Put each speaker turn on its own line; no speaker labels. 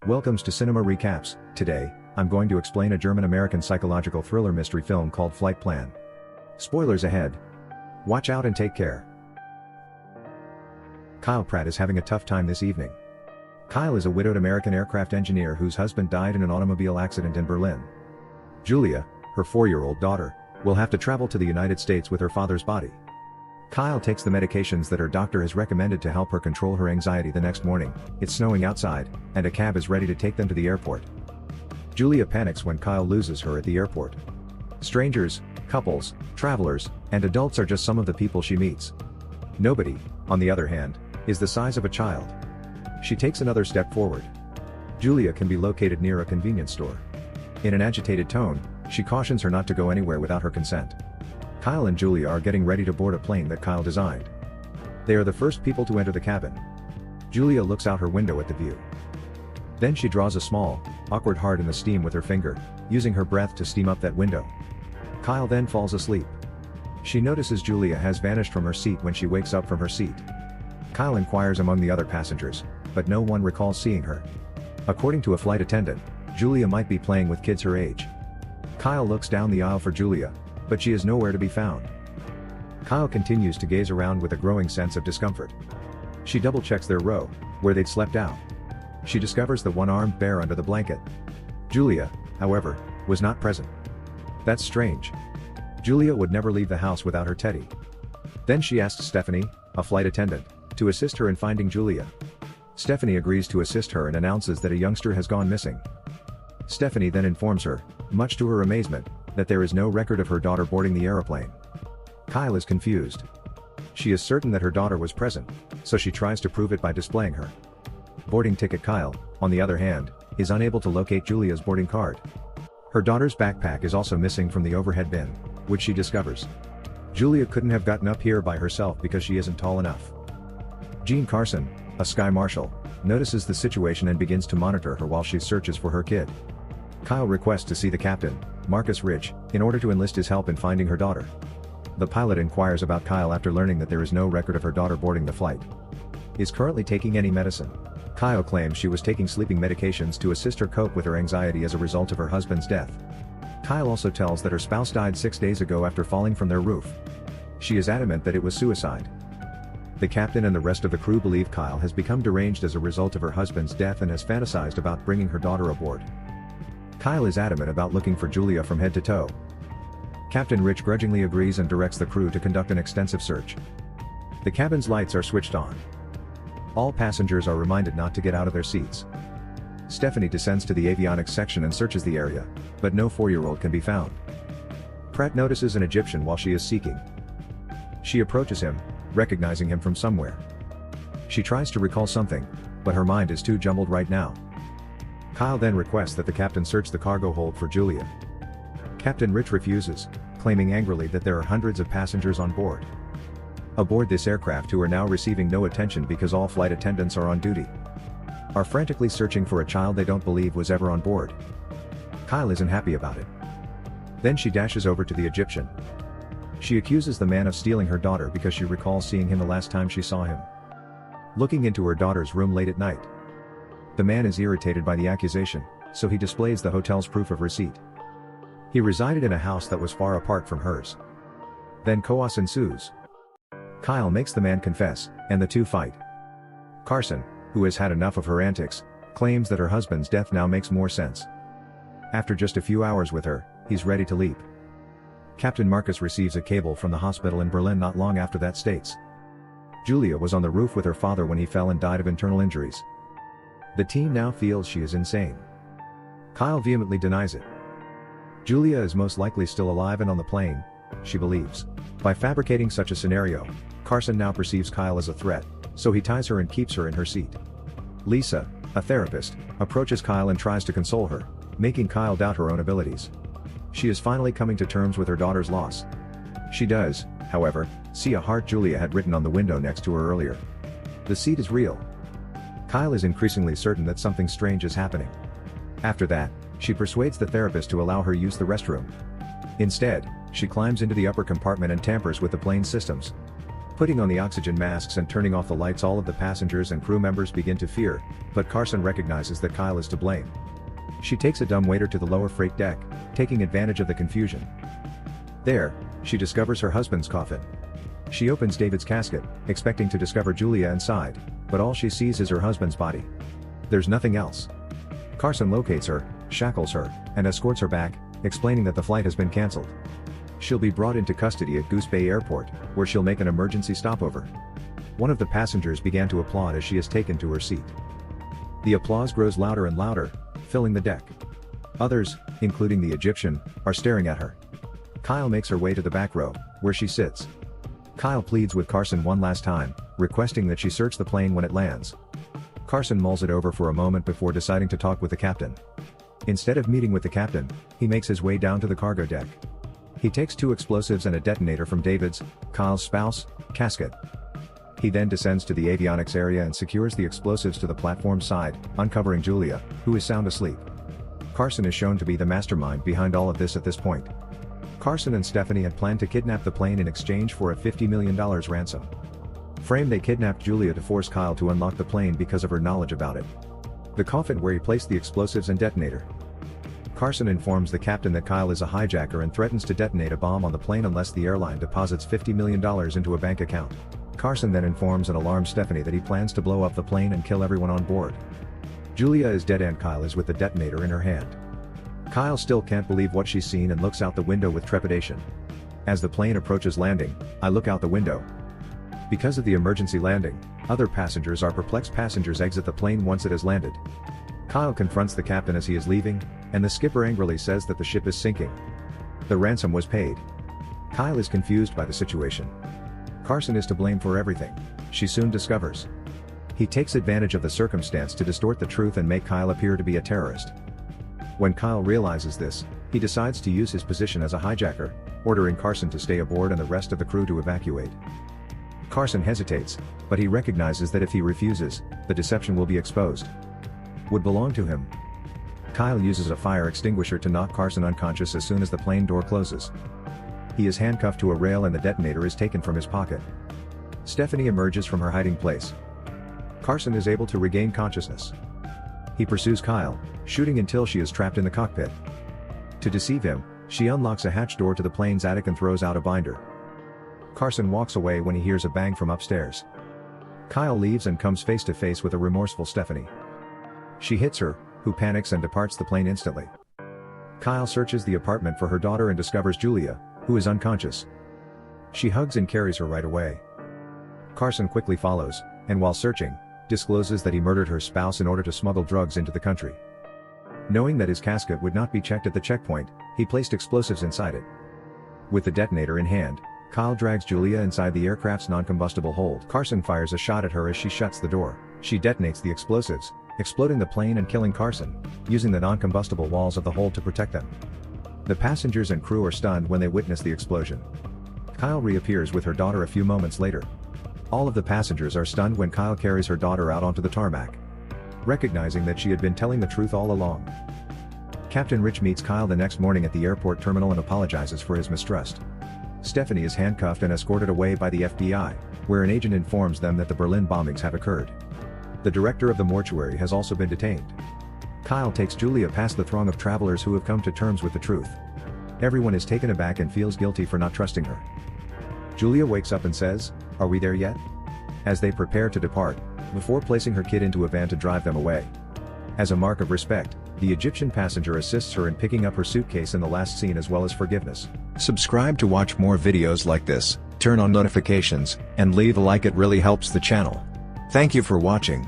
Welcome to Cinema Recaps. Today, I'm going to explain a German-American psychological thriller mystery film called Flight Plan. Spoilers ahead. Watch out and take care. Kyle Pratt is having a tough time this evening. Kyle is a widowed American aircraft engineer whose husband died in an automobile accident in Berlin. Julia, her 4-year-old daughter, will have to travel to the United States with her father's body. Kyle takes the medications that her doctor has recommended to help her control her anxiety the next morning. It's snowing outside, and a cab is ready to take them to the airport. Julia panics when Kyle loses her at the airport. Strangers, couples, travelers, and adults are just some of the people she meets. Nobody, on the other hand, is the size of a child. She takes another step forward. Julia can be located near a convenience store. In an agitated tone, she cautions her not to go anywhere without her consent. Kyle and Julia are getting ready to board a plane that Kyle designed. They are the first people to enter the cabin. Julia looks out her window at the view. Then she draws a small, awkward heart in the steam with her finger, using her breath to steam up that window. Kyle then falls asleep. She notices Julia has vanished from her seat when she wakes up from her seat. Kyle inquires among the other passengers, but no one recalls seeing her. According to a flight attendant, Julia might be playing with kids her age. Kyle looks down the aisle for Julia, but she is nowhere to be found. Kyle continues to gaze around with a growing sense of discomfort. She double-checks their row, where they'd slept out. She discovers the one-armed bear under the blanket. Julia, however, was not present. That's strange. Julia would never leave the house without her teddy. Then she asks Stephanie, a flight attendant, to assist her in finding Julia. Stephanie agrees to assist her and announces that a youngster has gone missing. Stephanie then informs her, much to her amazement, that there is no record of her daughter boarding the aeroplane. Kyle is confused. She is certain that her daughter was present, so she tries to prove it by displaying her boarding ticket. Kyle, on the other hand, is unable to locate Julia's boarding card. Her daughter's backpack is also missing from the overhead bin, which she discovers. Julia couldn't have gotten up here by herself because she isn't tall enough. Jean Carson, a sky marshal, notices the situation and begins to monitor her while she searches for her kid. Kyle requests to see the captain, Marcus Rich, in order to enlist his help in finding her daughter. The pilot inquires about Kyle after learning that there is no record of her daughter boarding the flight. Is currently taking any medicine. Kyle claims she was taking sleeping medications to assist her cope with her anxiety as a result of her husband's death. Kyle also tells that her spouse died 6 days ago after falling from their roof. She is adamant that it was suicide. The captain and the rest of the crew believe Kyle has become deranged as a result of her husband's death and has fantasized about bringing her daughter aboard. Kyle is adamant about looking for Julia from head to toe. Captain Rich grudgingly agrees and directs the crew to conduct an extensive search. The cabin's lights are switched on. All passengers are reminded not to get out of their seats. Stephanie descends to the avionics section and searches the area, but no 4-year-old can be found. Pratt notices an Egyptian while she is seeking. She approaches him, recognizing him from somewhere. She tries to recall something, but her mind is too jumbled right now. Kyle then requests that the captain search the cargo hold for Julia. Captain Rich refuses, claiming angrily that there are hundreds of passengers on board. Aboard this aircraft who are now receiving no attention because all flight attendants are on duty, are frantically searching for a child they don't believe was ever on board. Kyle isn't happy about it. Then she dashes over to the Egyptian. She accuses the man of stealing her daughter because she recalls seeing him the last time she saw him looking into her daughter's room late at night. The man is irritated by the accusation, so he displays the hotel's proof of receipt. He resided in a house that was far apart from hers. Then chaos ensues. Kyle makes the man confess, and the two fight. Carson, who has had enough of her antics, claims that her husband's death now makes more sense. After just a few hours with her, he's ready to leap. Captain Marcus receives a cable from the hospital in Berlin not long after that states Julia was on the roof with her father when he fell and died of internal injuries. The team now feels she is insane. Kyle vehemently denies it. Julia is most likely still alive and on the plane, she believes. By fabricating such a scenario, Carson now perceives Kyle as a threat, so he ties her and keeps her in her seat. Lisa, a therapist, approaches Kyle and tries to console her, making Kyle doubt her own abilities. She is finally coming to terms with her daughter's loss. She does, however, see a heart Julia had written on the window next to her earlier. The seat is real. Kyle is increasingly certain that something strange is happening. After that, she persuades the therapist to allow her use the restroom. Instead, she climbs into the upper compartment and tampers with the plane's systems, Putting on the oxygen masks and turning off the lights, all of the passengers and crew members begin to fear, but Carson recognizes that Kyle is to blame. She takes a dumb waiter to the lower freight deck, taking advantage of the confusion. There, she discovers her husband's coffin. She opens David's casket, expecting to discover Julia inside, but all she sees is her husband's body. There's nothing else. Carson locates her, shackles her, and escorts her back, explaining that the flight has been cancelled. She'll be brought into custody at Goose Bay Airport, where she'll make an emergency stopover. One of the passengers began to applaud as she is taken to her seat. The applause grows louder and louder, filling the deck. Others, including the Egyptian, are staring at her. Kyle makes her way to the back row, where she sits. Kyle pleads with Carson one last time, requesting that she search the plane when it lands. Carson mulls it over for a moment before deciding to talk with the captain. Instead of meeting with the captain, he makes his way down to the cargo deck. He takes 2 explosives and a detonator from David's, Kyle's spouse, casket. He then descends to the avionics area and secures the explosives to the platform side, uncovering Julia, who is sound asleep. Carson is shown to be the mastermind behind all of this at this point. Carson and Stephanie had planned to kidnap the plane in exchange for a $50 million ransom. They kidnapped Julia to force Kyle to unlock the plane because of her knowledge about it. The coffin where he placed the explosives and detonator. Carson informs the captain that Kyle is a hijacker and threatens to detonate a bomb on the plane unless the airline deposits $50 million into a bank account. Carson then informs and alarms Stephanie that he plans to blow up the plane and kill everyone on board. Julia is dead and Kyle is with the detonator in her hand. Kyle still can't believe what she's seen and looks out the window with trepidation. As the plane approaches landing, I look out the window. Because of the emergency landing, other passengers are perplexed. Passengers exit the plane once it has landed. Kyle confronts the captain as he is leaving, and the skipper angrily says that the ship is sinking. The ransom was paid. Kyle is confused by the situation. Carson is to blame for everything, she soon discovers. He takes advantage of the circumstance to distort the truth and make Kyle appear to be a terrorist. When Kyle realizes this, he decides to use his position as a hijacker, ordering Carson to stay aboard and the rest of the crew to evacuate. Carson hesitates, but he recognizes that if he refuses, the deception will be exposed. Would belong to him. Kyle uses a fire extinguisher to knock Carson unconscious as soon as the plane door closes. He is handcuffed to a rail and the detonator is taken from his pocket. Stephanie emerges from her hiding place. Carson is able to regain consciousness. He pursues Kyle, shooting until she is trapped in the cockpit. To deceive him, she unlocks a hatch door to the plane's attic and throws out a binder. Carson walks away when he hears a bang from upstairs. Kyle leaves and comes face to face with a remorseful Stephanie. She hits her, who panics and departs the plane instantly. Kyle searches the apartment for her daughter and discovers Julia, who is unconscious. She hugs and carries her right away. Carson quickly follows, and while searching, discloses that he murdered her spouse in order to smuggle drugs into the country. Knowing that his casket would not be checked at the checkpoint, he placed explosives inside it. With the detonator in hand, Kyle drags Julia inside the aircraft's non-combustible hold. Carson fires a shot at her as she shuts the door. She detonates the explosives, exploding the plane and killing Carson, using the non-combustible walls of the hold to protect them. The passengers and crew are stunned when they witness the explosion. Kyle reappears with her daughter a few moments later. All of the passengers are stunned when Kyle carries her daughter out onto the tarmac. Recognizing that she had been telling the truth all along. Captain Rich meets Kyle the next morning at the airport terminal and apologizes for his mistrust. Stephanie is handcuffed and escorted away by the FBI, where an agent informs them that the Berlin bombings have occurred. The director of the mortuary has also been detained. Kyle takes Julia past the throng of travelers who have come to terms with the truth. Everyone is taken aback and feels guilty for not trusting her. Julia wakes up and says, "Are we there yet?" as they prepare to depart, before placing her kid into a van to drive them away. As a mark of respect, the Egyptian passenger assists her in picking up her suitcase in the last scene as well as forgiveness. Subscribe to watch more videos like this, turn on notifications, and leave a like, it really helps the channel. Thank you for watching.